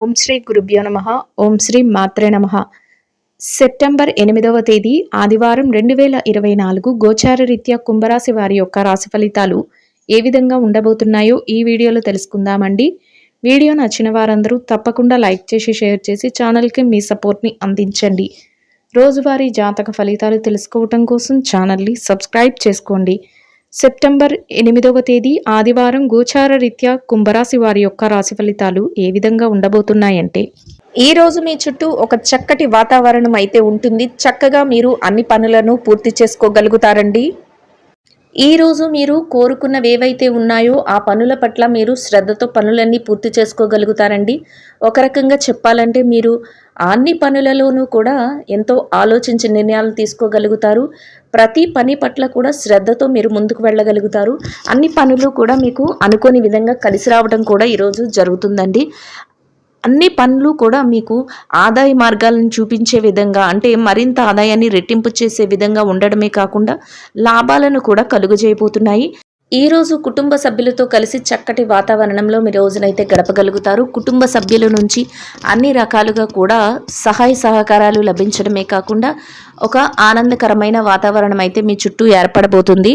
ఓం శ్రీ గురుభ్యో నమః. ఓం శ్రీ మాత్రే నమః. సెప్టెంబర్ 8వ తేదీ ఆదివారం 2024 గోచార రీత్యా కుంభరాశి వారి యొక్క రాశి ఫలితాలు ఏ విధంగా ఉండబోతున్నాయో ఈ వీడియోలో తెలుసుకుందామండి. వీడియో నచ్చిన వారందరూ తప్పకుండా లైక్ చేసి షేర్ చేసి ఛానల్కి మీ సపోర్ట్ని అందించండి. రోజువారీ జాతక ఫలితాలు తెలుసుకోవటం కోసం ఛానల్ని సబ్స్క్రైబ్ చేసుకోండి. సెప్టెంబర్ 8వ తేదీ ఆదివారం గోచార రీత్యా కుంభరాశి వారి యొక్క రాశి ఫలితాలు ఏ విధంగా ఉండబోతున్నాయంటే, ఈ రోజు మీ చుట్టూ ఒక చక్కటి వాతావరణం అయితే ఉంటుంది. చక్కగా మీరు అన్ని పనులను పూర్తి చేసుకోగలుగుతారండి. ఈ రోజు మీరు కోరుకున్నవి ఏవైతే ఉన్నాయో ఆ పనుల పట్ల మీరు శ్రద్ధతో పనులన్నీ పూర్తి చేసుకోగలుగుతారండి. ఒక రకంగా చెప్పాలంటే మీరు అన్ని పనులలోనూ కూడా ఎంతో ఆలోచించి నిర్ణయాలు తీసుకోగలుగుతారు. ప్రతి పని పట్ల కూడా శ్రద్ధతో మీరు ముందుకు వెళ్ళగలుగుతారు. అన్ని పనులు కూడా మీకు అనుకోని విధంగా కలిసి రావడం కూడా ఈరోజు జరుగుతుందండి. అన్ని పనులు కూడా మీకు ఆదాయ మార్గాలను చూపించే విధంగా, అంటే మరింత ఆదాయాన్ని రెట్టింపు చేసే విధంగా ఉండడమే కాకుండా లాభాలను కూడా కలుగజేయబోతున్నాయి. ఈరోజు కుటుంబ సభ్యులతో కలిసి చక్కటి వాతావరణంలో మీ రోజునైతే గడపగలుగుతారు. కుటుంబ సభ్యుల నుంచి అన్ని రకాలుగా కూడా సహాయ సహకారాలు లభించడమే కాకుండా ఒక ఆనందకరమైన వాతావరణం అయితే మీ చుట్టూ ఏర్పడబోతుంది.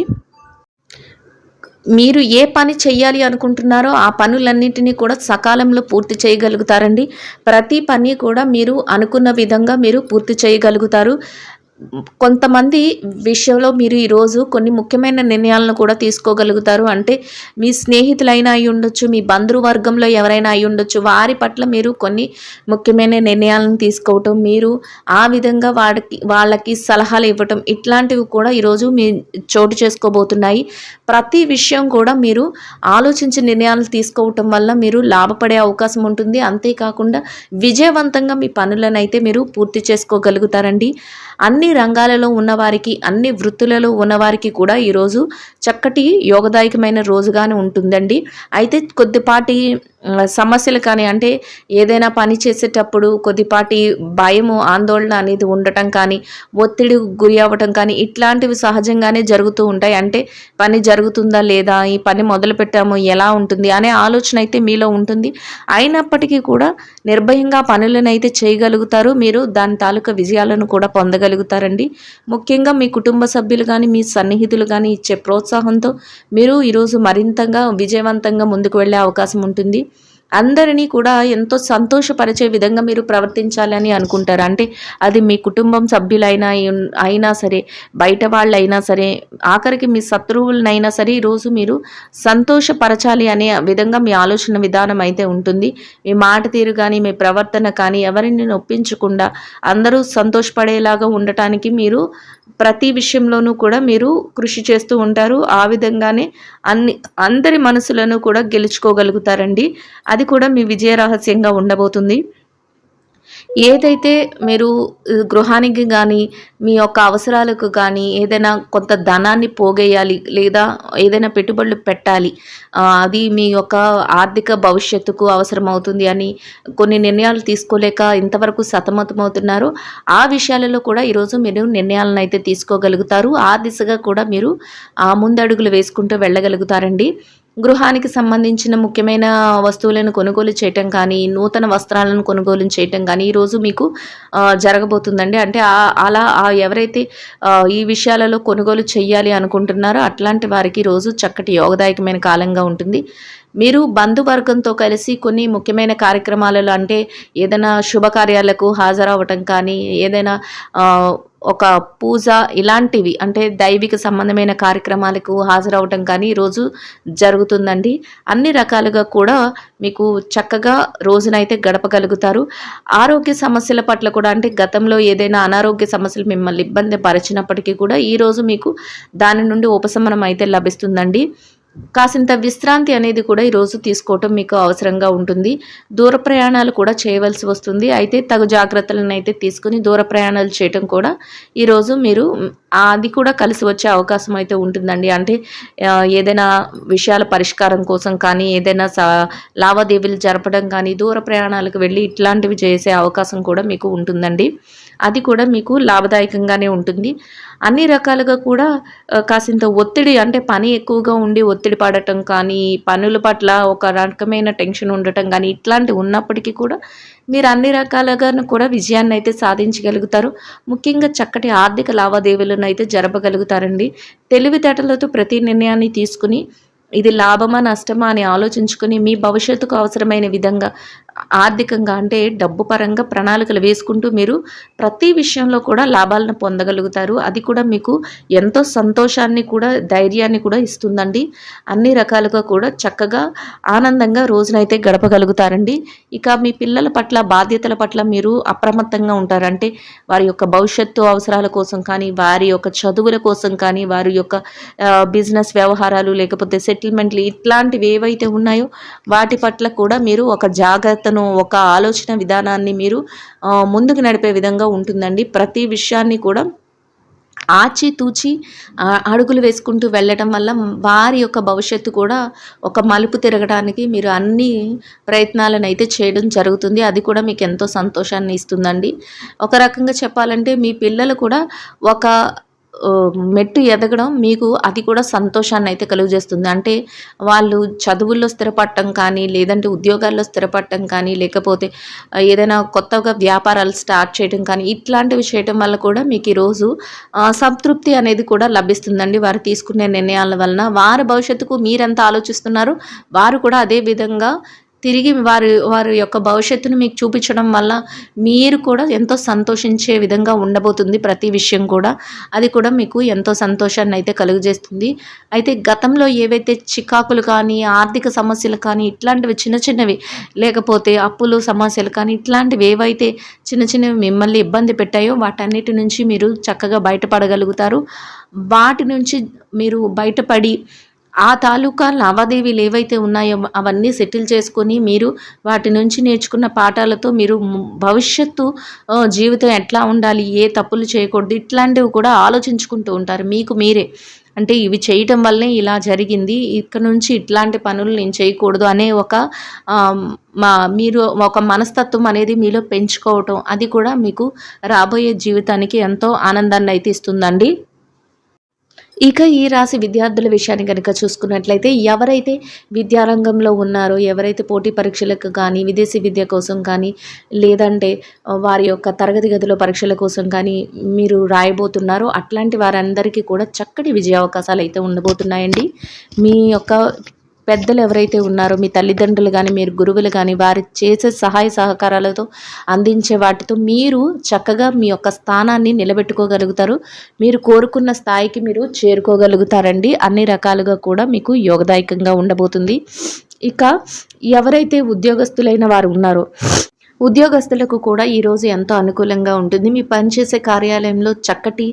మీరు ఏ పని చేయాలి అనుకుంటున్నారో ఆ పనులన్నింటినీ కూడా సకాలంలో పూర్తి చేయగలుగుతారండి. ప్రతి పని కూడా మీరు అనుకున్న విధంగా మీరు పూర్తి చేయగలుగుతారు. కొంతమంది విషయంలో మీరు ఈరోజు కొన్ని ముఖ్యమైన నిర్ణయాలను కూడా తీసుకోగలుగుతారు. అంటే మీ స్నేహితులైనా అయి ఉండొచ్చు, మీ బంధువర్గంలో ఎవరైనా అయి ఉండొచ్చు. వారి పట్ల మీరు కొన్ని ముఖ్యమైన నిర్ణయాలను తీసుకోవటం, మీరు ఆ విధంగా వాళ్ళకి సలహాలు ఇవ్వటం, ఇట్లాంటివి కూడా ఈరోజు మీ చోటు చేసుకోబోతున్నాయి. ప్రతి విషయం కూడా మీరు ఆలోచించి నిర్ణయాలు తీసుకోవటం వల్ల మీరు లాభపడే అవకాశం ఉంటుంది. అంతేకాకుండా విజయవంతంగా మీ పనులను అయితే మీరు పూర్తి చేసుకోగలుగుతారండి. అన్ని రంగాలలో ఉన్నవారికి, అన్ని వృత్తులలో ఉన్నవారికి కూడా ఈరోజు చక్కటి యోగదాయకమైన రోజుగానే ఉంటుందండి. అయితే కొద్దిపాటి సమస్యలు కానీ, అంటే ఏదైనా పని చేసేటప్పుడు కొద్దిపాటి భయము, ఆందోళన అనేది ఉండటం కానీ, ఒత్తిడి గురి అవ్వటం కానీ ఇట్లాంటివి సహజంగానే జరుగుతూ ఉంటాయి. అంటే పని జరుగుతుందా లేదా, ఈ పని మొదలు పెట్టాము ఎలా ఉంటుంది అనే ఆలోచన అయితే మీలో ఉంటుంది. అయినప్పటికీ కూడా నిర్భయంగా పనులను అయితే చేయగలుగుతారు. మీరు దాని తాలూకా విజయాలను కూడా పొందగలుగుతారండి. ముఖ్యంగా మీ కుటుంబ సభ్యులు కానీ, మీ సన్నిహితులు కానీ ఇచ్చే ప్రోత్సాహంతో మీరు ఈరోజు మరింతగా విజయవంతంగా ముందుకు వెళ్ళే అవకాశం ఉంటుంది. అందరినీ కూడా ఎంతో సంతోషపరిచే విధంగా మీరు ప్రవర్తించాలని అనుకుంటారు. అంటే అది మీ కుటుంబం సభ్యులైనా అయినా సరే, బయట వాళ్ళైనా సరే, ఆఖరికి మీ శత్రువులనైనా సరే ఈరోజు మీరు సంతోషపరచాలి అనే విధంగా మీ ఆలోచన విధానం అయితే ఉంటుంది. మీ మాట తీరు కానీ, మీ ప్రవర్తన కానీ ఎవరిని నొప్పించకుండా అందరూ సంతోషపడేలాగా ఉండటానికి మీరు ప్రతి విషయంలోనూ కూడా మీరు కృషి చేస్తూ ఉంటారు. ఆ విధంగానే అందరి మనసులను కూడా గెలుచుకోగలుగుతారండి. అది కూడా మీ విజయ రహస్యంగా ఉండబోతుంది. ఏదైతే మీరు గృహానికి కానీ, మీ యొక్క అవసరాలకు కానీ ఏదైనా కొంత ధనాన్ని పోగేయాలి, లేదా ఏదైనా పెట్టుబడులు పెట్టాలి, అది మీ యొక్క ఆర్థిక భవిష్యత్తుకు అవసరమవుతుంది అని కొన్ని నిర్ణయాలు తీసుకోలేక ఇంతవరకు సతమతమవుతున్నారు. ఆ విషయాలలో కూడా ఈరోజు మీరు నిర్ణయాలను అయితే తీసుకోగలుగుతారు. ఆ దిశగా కూడా మీరు ముందడుగులు వేసుకుంటూ వెళ్ళగలుగుతారండి. గృహానికి సంబంధించిన ముఖ్యమైన వస్తువులను కొనుగోలు చేయటం కానీ, నూతన వస్త్రాలను కొనుగోలు చేయటం కానీ ఈరోజు మీకు జరగబోతుందండి. అంటే అలా ఎవరైతే ఈ విషయాలలో కొనుగోలు చేయాలి అనుకుంటున్నారో అట్లాంటి వారికి ఈరోజు చక్కటి యోగదాయకమైన కాలంగా ఉంటుంది. మీరు బంధువర్గంతో కలిసి కొన్ని ముఖ్యమైన కార్యక్రమాలలో, అంటే ఏదైనా శుభకార్యాలకు హాజరవ్వటం కానీ, ఏదైనా ఒక పూజ ఇలాంటివి, అంటే దైవిక సంబంధమైన కార్యక్రమాలకు హాజరవటం కానీ ఈరోజు జరుగుతుందండి. అన్ని రకాలుగా కూడా మీకు చక్కగా రోజునైతే గడపగలుగుతారు. ఆరోగ్య సమస్యల పట్ల కూడా, అంటే గతంలో ఏదైనా అనారోగ్య సమస్యలు మిమ్మల్ని ఇబ్బంది పరిచినప్పటికీ కూడా ఈరోజు మీకు దాని నుండి ఉపశమనం అయితే లభిస్తుందండి. కాసింత విశ్రాంతి అనేది కూడా ఈరోజు తీసుకోవటం మీకు అవసరంగా ఉంటుంది. దూర ప్రయాణాలు కూడా చేయవలసి వస్తుంది. అయితే తగు జాగ్రత్తలను అయితే తీసుకుని దూర ప్రయాణాలు చేయటం కూడా ఈరోజు మీరు అది కూడా కలిసి వచ్చే అవకాశం అయితే ఉంటుందండి. అంటే ఏదైనా విషయాల పరిష్కారం కోసం కానీ, ఏదైనా లావాదేవీలు జరపడం కానీ, దూర ప్రయాణాలకు వెళ్ళి ఇట్లాంటివి చేసే అవకాశం కూడా మీకు ఉంటుందండి. అది కూడా మీకు లాభదాయకంగానే ఉంటుంది. అన్ని రకాలుగా కూడా కాసింత ఒత్తిడి అంటే పని ఎక్కువగా ఉండి ఒత్తిడి పడటం కానీ, పనుల పట్ల ఒక రకమైన టెన్షన్ ఉండటం గానీ, ఇట్లాంటివి ఉన్నప్పటికీ కూడా మీరు అన్ని రకాలుగాను కూడా విజయాన్నయితే సాధించగలుగుతారు. ముఖ్యంగా చక్కటి ఆర్థిక లావాదేవీలనైతే జరపగలుగుతారండి. తెలివితేటలతో ప్రతి నిర్ణయాన్ని తీసుకొని ఇది లాభమా? నష్టమా? అని ఆలోచించుకొని మీ భవిష్యత్తుకు అవసరమైన విధంగా ఆర్థికంగా అంటే డబ్బు పరంగా ప్రణాళికలు వేసుకుంటూ మీరు ప్రతి విషయంలో కూడా లాభాలను పొందగలుగుతారు. అది కూడా మీకు ఎంతో సంతోషాన్ని కూడా, ధైర్యాన్ని కూడా ఇస్తుందండి. అన్ని రకాలుగా కూడా చక్కగా ఆనందంగా రోజునైతే గడపగలుగుతారండి. ఇక మీ పిల్లల పట్ల, బాధ్యతల పట్ల మీరు అప్రమత్తంగా ఉంటారు. అంటే వారి యొక్క భవిష్యత్తు అవసరాల కోసం కానీ, వారి యొక్క చదువుల కోసం కానీ, వారి యొక్క బిజినెస్ వ్యవహారాలు లేకపోతే సెటిల్మెంట్లు ఇట్లాంటివి ఏవైతే ఉన్నాయో వాటి పట్ల కూడా మీరు ఒక జాగ్రత్తను, ఒక ఆలోచన విధానాన్ని మీరు ముందుకు నడిపే విధంగా ఉంటుందండి. ప్రతి విషయాన్ని కూడా ఆచితూచి అడుగులు వేసుకుంటూ వెళ్ళటం వల్ల వారి యొక్క భవిష్యత్తు కూడా ఒక మలుపు తిరగడానికి మీరు అన్ని ప్రయత్నాలనైతే చేయడం జరుగుతుంది. అది కూడా మీకు ఎంతో సంతోషాన్ని ఇస్తుందండి. ఒక రకంగా చెప్పాలంటే మీ పిల్లలు కూడా ఒక మెట్టు ఎదగడం మీకు అది కూడా సంతోషాన్ని అయితే కలుగజేస్తుంది. అంటే వాళ్ళు చదువుల్లో స్థిరపడటం కానీ, లేదంటే ఉద్యోగాల్లో స్థిరపడటం కానీ, లేకపోతే ఏదైనా కొత్తగా వ్యాపారాలు స్టార్ట్ చేయడం కానీ, ఇట్లాంటివి చేయటం వల్ల కూడా మీకు ఈరోజు సంతృప్తి అనేది కూడా లభిస్తుందండి. వారు తీసుకునే నిర్ణయాల వలన వారి భవిష్యత్తుకు మీరెంత ఆలోచిస్తున్నారో వారు కూడా అదే విధంగా తిరిగి వారి యొక్క భవిష్యత్తును మీకు చూపించడం వల్ల మీరు కూడా ఎంతో సంతోషించే విధంగా ఉండబోతుంది ప్రతి విషయం కూడా. అది కూడా మీకు ఎంతో సంతోషాన్ని అయితే కలుగజేస్తుంది. అయితే గతంలో ఏవైతే చికాకులు కానీ, ఆర్థిక సమస్యలు కానీ, ఇట్లాంటివి చిన్న చిన్నవి లేకపోతే అప్పులు సమస్యలు కానీ, ఇట్లాంటివి ఏవైతే చిన్న చిన్నవి మిమ్మల్ని ఇబ్బంది పెట్టాయో వాటన్నిటి నుంచి మీరు చక్కగా బయటపడగలుగుతారు. వాటి నుంచి మీరు బయటపడి ఆ తాలూకా లావాదేవీలు ఏవైతే ఉన్నాయో అవన్నీ సెటిల్ చేసుకొని మీరు వాటి నుంచి నేర్చుకున్న పాఠాలతో మీరు భవిష్యత్తు జీవితం ఎట్లా ఉండాలి, ఏ తప్పులు చేయకూడదు, ఇట్లాంటివి కూడా ఆలోచించుకుంటూ ఉంటారు మీకు మీరే. అంటే ఇవి చేయటం వల్లే ఇలా జరిగింది, ఇక్కడ నుంచి ఇట్లాంటి పనులు నేను చేయకూడదు అనే ఒక మీరు ఒక మనస్తత్వం అనేది మీలో పెంచుకోవటం, అది కూడా మీకు రాబోయే జీవితానికి ఎంతో ఆనందాన్ని అయితే ఇస్తుందండి. ఇక ఈ రాశి విద్యార్థుల విషయాన్ని కనుక చూసుకున్నట్లయితే ఎవరైతే విద్యారంగంలో ఉన్నారో, ఎవరైతే పోటీ పరీక్షలకు కానీ, విదేశీ విద్య కోసం కానీ, లేదంటే వారి యొక్క తరగతి గదిలో పరీక్షల కోసం కానీ మీరు రాయబోతున్నారో అట్లాంటి వారందరికీ కూడా చక్కటి విజయ అవకాశాలు అయితే ఉండబోతున్నాయండి. మీ యొక్క పెద్దలు ఎవరైతే ఉన్నారో, మీ తల్లిదండ్రులు కానీ, మీరు గురువులు కానీ, వారు చేసే సహాయ సహకారాలతో అందించే వాటితో మీరు చక్కగా మీ యొక్క స్థానాన్ని నిలబెట్టుకోగలుగుతారు. మీరు కోరుకున్న స్థాయికి మీరు చేరుకోగలుగుతారండి. అన్ని రకాలుగా కూడా మీకు యోగదాయకంగా ఉండబోతుంది. ఇక ఎవరైతే ఉద్యోగస్తులైన వారు ఉన్నారో ఉద్యోగస్తులకు కూడా ఈరోజు ఎంతో అనుకూలంగా ఉంటుంది. మీ పనిచేసే కార్యాలయంలో చక్కటి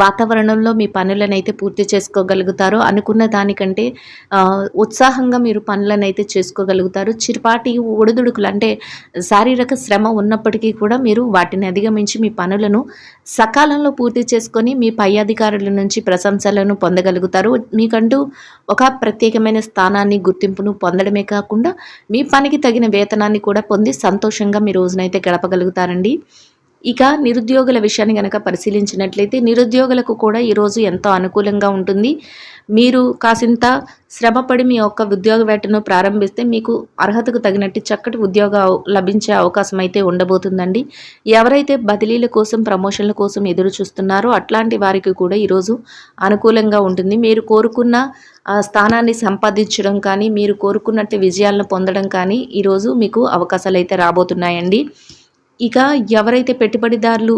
వాతావరణంలో మీ పనులనైతే పూర్తి చేసుకోగలుగుతారు. అనుకున్న దానికంటే ఉత్సాహంగా మీరు పనులనైతే చేసుకోగలుగుతారు. చిరుపాటి ఒడిదుడుకులు అంటే శారీరక శ్రమ ఉన్నప్పటికీ కూడా మీరు వాటిని అధిగమించి మీ పనులను సకాలంలో పూర్తి చేసుకొని మీ పై అధికారుల నుంచి ప్రశంసలను పొందగలుగుతారు. మీకంటూ ఒక ప్రత్యేకమైన స్థానాన్ని, గుర్తింపును పొందడమే కాకుండా మీ పనికి తగిన వేతనాన్ని కూడా పొంది సంతోషంగా మీ రోజునైతే గడపగలుగుతారండి. ఇక నిరుద్యోగుల విషయాన్ని కనుక పరిశీలించినట్లయితే నిరుద్యోగులకు కూడా ఈరోజు ఎంతో అనుకూలంగా ఉంటుంది. మీరు కాసింత శ్రమపడి మీ యొక్క ఉద్యోగ వేటను ప్రారంభిస్తే మీకు అర్హతకు తగినట్టు చక్కటి ఉద్యోగం లభించే అవకాశం అయితే ఉండబోతుందండి. ఎవరైతే బదిలీల కోసం, ప్రమోషన్ల కోసం ఎదురు చూస్తున్నారో అట్లాంటి వారికి కూడా ఈరోజు అనుకూలంగా ఉంటుంది. మీరు కోరుకున్న స్థానాన్ని సంపాదించడం కానీ, మీరు కోరుకున్నట్టు విజయాలను పొందడం కానీ ఈరోజు మీకు అవకాశాలు అయితే రాబోతున్నాయండి. ఇక ఎవరైతే పెట్టుబడిదారులు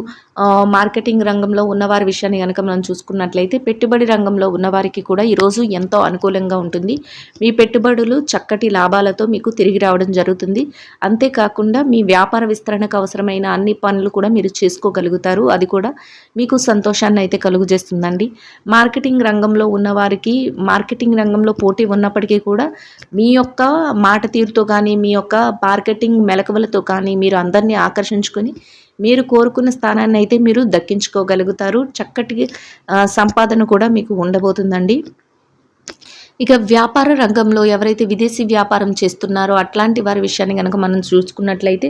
మార్కెటింగ్ రంగంలో ఉన్నవారి విషయాన్ని కనుక మనం చూసుకున్నట్లయితే పెట్టుబడి రంగంలో ఉన్నవారికి కూడా ఈరోజు ఎంతో అనుకూలంగా ఉంటుంది. మీ పెట్టుబడులు చక్కటి లాభాలతో మీకు తిరిగి రావడం జరుగుతుంది. అంతేకాకుండా మీ వ్యాపార విస్తరణకు అవసరమైన అన్ని పనులు కూడా మీరు చేసుకోగలుగుతారు. అది కూడా మీకు సంతోషాన్ని అయితే కలుగజేస్తుందండి. మార్కెటింగ్ రంగంలో ఉన్నవారికి మార్కెటింగ్ రంగంలో పోటీ ఉన్నప్పటికీ కూడా మీ యొక్క మాట తీరుతో కానీ, మీ యొక్క మార్కెటింగ్ మెలకువలతో కానీ మీరు అందరినీ ఆకర్షించుకొని మీరు కోరుకున్న స్థానాన్ని అయితే మీరు దక్కించుకోగలుగుతారు. చక్కటి సంపాదన కూడా మీకు ఉండబోతుందండి. ఇక వ్యాపార రంగంలో ఎవరైతే విదేశీ వ్యాపారం చేస్తున్నారో అట్లాంటి వారి విషయాన్ని గనక మనం చూసుకున్నట్లయితే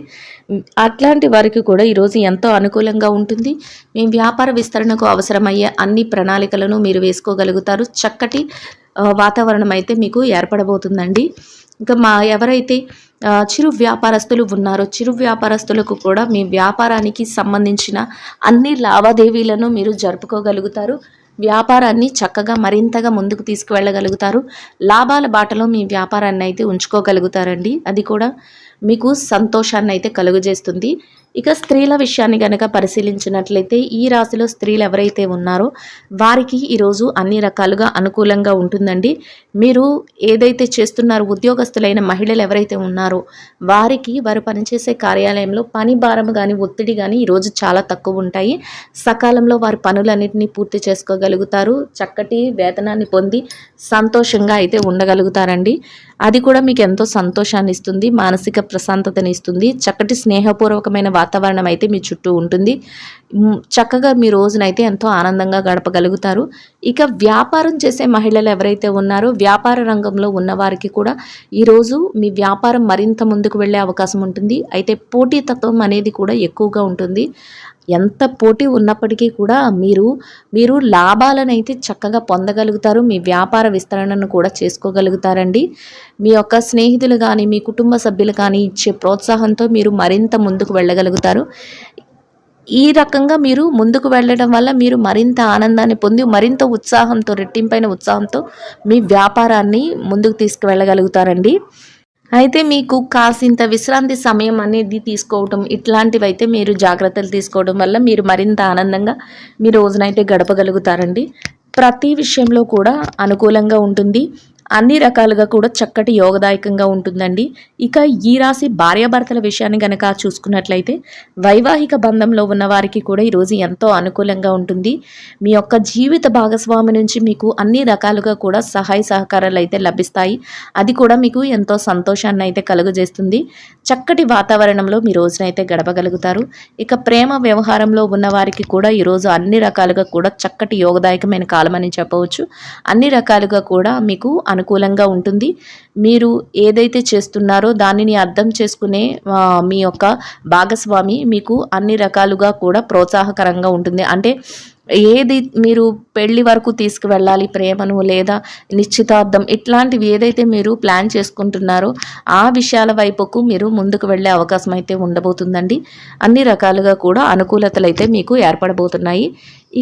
అట్లాంటి వారికి కూడా ఈరోజు ఎంతో అనుకూలంగా ఉంటుంది. మీ వ్యాపార విస్తరణకు అవసరమయ్యే అన్ని ప్రణాళికలను మీరు వేసుకోగలుగుతారు. చక్కటి వాతావరణం అయితే మీకు ఏర్పడబోతుందండి. ఇంకా ఎవరైతే చిరు వ్యాపారస్తులు ఉన్నారో చిరు వ్యాపారస్తులకు కూడా మీ వ్యాపారానికి సంబంధించిన అన్ని లావాదేవీలను మీరు జరుపుకోగలుగుతారు. వ్యాపారాన్ని చక్కగా మరింతగా ముందుకు తీసుకువెళ్ళగలుగుతారు. లాభాల బాటలో మీ వ్యాపారాన్ని అయితే ఉంచుకోగలుగుతారండి. అది కూడా మీకు సంతోషాన్ని అయితే కలుగజేస్తుంది. ఇక స్త్రీల విషయాన్ని గనక పరిశీలించినట్లయితే ఈ రాశిలో స్త్రీలు ఎవరైతే ఉన్నారో వారికి ఈరోజు అన్ని రకాలుగా అనుకూలంగా ఉంటుందండి. మీరు ఏదైతే చేస్తున్నారో ఉద్యోగస్తులైన మహిళలు ఎవరైతే ఉన్నారో వారికి వారు పనిచేసే కార్యాలయంలో పని భారం కానీ ఒత్తిడి కానీ ఈరోజు చాలా తక్కువ ఉంటాయి. సకాలంలో వారి పనులన్నింటినీ పూర్తి చేసుకోగలుగుతారు. చక్కటి వేతనాన్ని పొంది సంతోషంగా అయితే ఉండగలుగుతారండి. అది కూడా మీకు ఎంతో సంతోషాన్ని ఇస్తుంది, మానసిక ప్రశాంతతని ఇస్తుంది. చక్కటి స్నేహపూర్వకమైన వాతావరణం అయితే మీ చుట్టూ ఉంటుంది. చక్కగా మీ రోజునైతే ఎంతో ఆనందంగా గడపగలుగుతారు. ఇక వ్యాపారం చేసే మహిళలు ఎవరైతే ఉన్నారో వ్యాపార రంగంలో ఉన్నవారికి కూడా ఈరోజు మీ వ్యాపారం మరింత ముందుకు వెళ్ళే అవకాశం ఉంటుంది. అయితే పోటీతత్వం అనేది కూడా ఎక్కువగా ఉంటుంది. ఎంత పోటీ ఉన్నప్పటికీ కూడా మీరు లాభాలను అయితే చక్కగా పొందగలుగుతారు. మీ వ్యాపార విస్తరణను కూడా చేసుకోగలుగుతారండి. మీ యొక్క స్నేహితులు కానీ మీ కుటుంబ సభ్యులు కానీ ఇచ్చే ప్రోత్సాహంతో మీరు మరింత ముందుకు వెళ్ళగలుగుతారు. ఈ రకంగా మీరు ముందుకు వెళ్ళడం వల్ల మీరు మరింత ఆనందాన్ని పొంది మరింత ఉత్సాహంతో రెట్టింపైన ఉత్సాహంతో మీ వ్యాపారాన్ని ముందుకు తీసుకువెళ్ళగలుగుతారండి. అయితే మీకు కాసింత విశ్రాంతి సమయం అనేది తీసుకోవటం ఇట్లాంటివైతే మీరు జాగ్రత్తలు తీసుకోవడం వల్ల మీరు మరింత ఆనందంగా మీ రోజునైతే గడపగలుగుతారండి. ప్రతి విషయంలో కూడా అనుకూలంగా ఉంటుంది. అన్ని రకాలుగా కూడా చక్కటి యోగదాయకంగా ఉంటుందండి. ఇక ఈ రాశి భార్యాభర్తల విషయాన్ని గనక చూసుకున్నట్లయితే వైవాహిక బంధంలో ఉన్న వారికి కూడా ఈరోజు ఎంతో అనుకూలంగా ఉంటుంది. మీ యొక్క జీవిత భాగస్వామి నుంచి మీకు అన్ని రకాలుగా కూడా సహాయ సహకారాలు అయితే లభిస్తాయి. అది కూడా మీకు ఎంతో సంతోషాన్ని అయితే కలుగజేస్తుంది. చక్కటి వాతావరణంలో మీ రోజునైతే గడపగలుగుతారు. ఇక ప్రేమ వ్యవహారంలో ఉన్న వారికి కూడా ఈరోజు అన్ని రకాలుగా కూడా చక్కటి యోగదాయకమైన కాలం అని చెప్పవచ్చు. అన్ని రకాలుగా కూడా మీకు అనుకూలంగా ఉంటుంది. మీరు ఏదైతే చేస్తున్నారో దానిని అర్థం చేసుకునే మీ యొక్క భాగస్వామి మీకు అన్ని రకాలుగా కూడా ప్రోత్సాహకరంగా ఉంటుంది. అంటే ఏది మీరు పెళ్లి వరకు తీసుకువెళ్ళాలి ప్రేమను లేదా నిశ్చితార్థం ఇట్లాంటివి ఏదైతే మీరు ప్లాన్ చేసుకుంటున్నారో ఆ విషయాల వైపుకు మీరు ముందుకు వెళ్ళే అవకాశం అయితే ఉండబోతుందండి. అన్ని రకాలుగా కూడా అనుకూలతలు అయితే మీకు ఏర్పడబోతున్నాయి.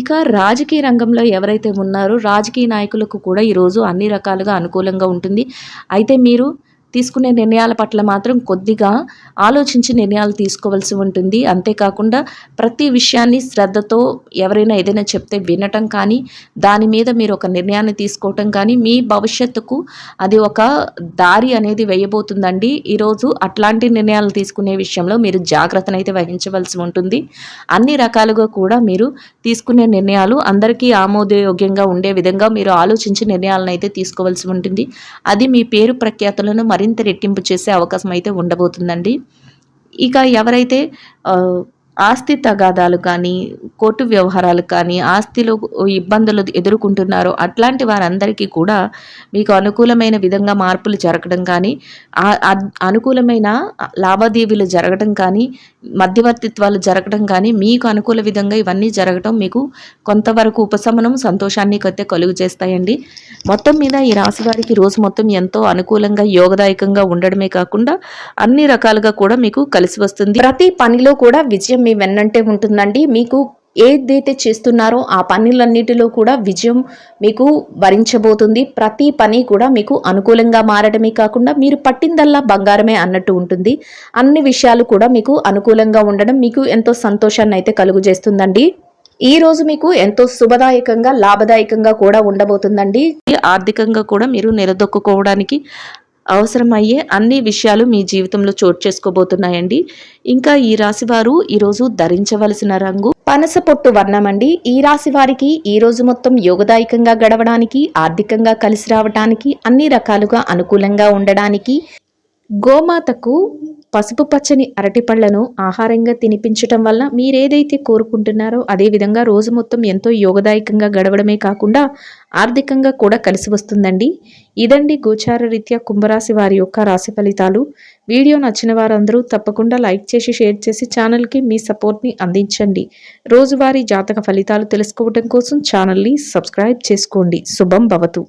ఇక రాజకీయ రంగంలో ఎవరైతే ఉన్నారో రాజకీయ నాయకులకు కూడా ఈరోజు అన్ని రకాలుగా అనుకూలంగా ఉంటుంది. అయితే మీరు తీసుకునే నిర్ణయాల పట్ల మాత్రం కొద్దిగా ఆలోచించి నిర్ణయాలు తీసుకోవాల్సి ఉంటుంది. అంతేకాకుండా ప్రతి విషయాన్ని శ్రద్ధతో ఎవరైనా ఏదైనా చెప్తే వినటం కానీ దాని మీద మీరు ఒక నిర్ణయాన్ని తీసుకోవటం కానీ మీ భవిష్యత్తుకు అది ఒక దారి అనేది వేయబోతుందండి. ఈరోజు అట్లాంటి నిర్ణయాలు తీసుకునే విషయంలో మీరు జాగ్రత్తను అయితే వహించవలసి ఉంటుంది. అన్ని రకాలుగా కూడా మీరు తీసుకునే నిర్ణయాలు అందరికీ ఆమోదయోగ్యంగా ఉండే విధంగా మీరు ఆలోచించి నిర్ణయాలను అయితే తీసుకోవాల్సి ఉంటుంది. అది మీ పేరు ప్రఖ్యాతులను మరింత రెట్టింపు చేసే అవకాశం అయితే ఉండబోతుందండి. ఇక ఎవరైతే ఆస్తి తగాదాలు కానీ కోర్టు వ్యవహారాలు కానీ ఆస్తిలో ఇబ్బందులు ఎదుర్కొంటున్నారో అట్లాంటి వారందరికీ కూడా మీకు అనుకూలమైన విధంగా మార్పులు జరగడం కానీ అనుకూలమైన లావాదేవీలు జరగడం కానీ మధ్యవర్తిత్వాలు జరగడం కానీ మీకు అనుకూల విధంగా ఇవన్నీ జరగడం మీకు కొంతవరకు ఉపశమనం సంతోషాన్ని అయితే కలుగు చేస్తాయండి. మొత్తం మీద ఈ రాశి వారికి రోజు మొత్తం ఎంతో అనుకూలంగా యోగదాయకంగా ఉండడమే కాకుండా అన్ని రకాలుగా కూడా మీకు కలిసి వస్తుంది. ప్రతి పనిలో కూడా విజయం మీ వెన్నంటే ఉంటుందండి. మీకు ఏదైతే చేస్తున్నారో ఆ పనులన్నిటిలో కూడా విజయం మీకు వరించబోతుంది. ప్రతి పని కూడా మీకు అనుకూలంగా మారడమే కాకుండా మీరు పట్టిందల్లా బంగారమే అన్నట్టు ఉంటుంది. అన్ని విషయాలు కూడా మీకు అనుకూలంగా ఉండడం మీకు ఎంతో సంతోషాన్ని అయితే కలుగజేస్తుందండి. ఈ రోజు మీకు ఎంతో శుభదాయకంగా లాభదాయకంగా కూడా ఉండబోతుందండి. ఆర్థికంగా కూడా మీరు నిలదొక్కుకోవడానికి అవసరమయ్యే అన్ని విషయాలు మీ జీవితంలో చోటు చేసుకోబోతున్నాయండి. ఇంకా ఈ రాశి వారు ఈరోజు ధరించవలసిన రంగు పనస పొట్టు వర్ణం అండి. ఈ రాశి వారికి ఈ రోజు మొత్తం యోగదాయకంగా గడవడానికి ఆర్థికంగా కలిసి రావడానికి అన్ని రకాలుగా అనుకూలంగా ఉండడానికి గోమాతకు పసుపు పచ్చని అరటిపళ్లను ఆహారంగా తినిపించటం వల్ల మీరేదైతే కోరుకుంటున్నారో అదే విధంగా రోజు మొత్తం ఎంతో యోగదాయకంగా గడవడమే కాకుండా ఆర్థికంగా కూడా కలిసి వస్తుందండి. ఇదండి గోచార రీత్యా కుంభరాశి వారి యొక్క రాశి ఫలితాలు. వీడియో నచ్చిన వారందరూ తప్పకుండా లైక్ చేసి షేర్ చేసి ఛానల్కి మీ సపోర్ట్ని అందించండి. రోజువారీ జాతక ఫలితాలు తెలుసుకోవడం కోసం ఛానల్ని సబ్స్క్రైబ్ చేసుకోండి. శుభం భవతు.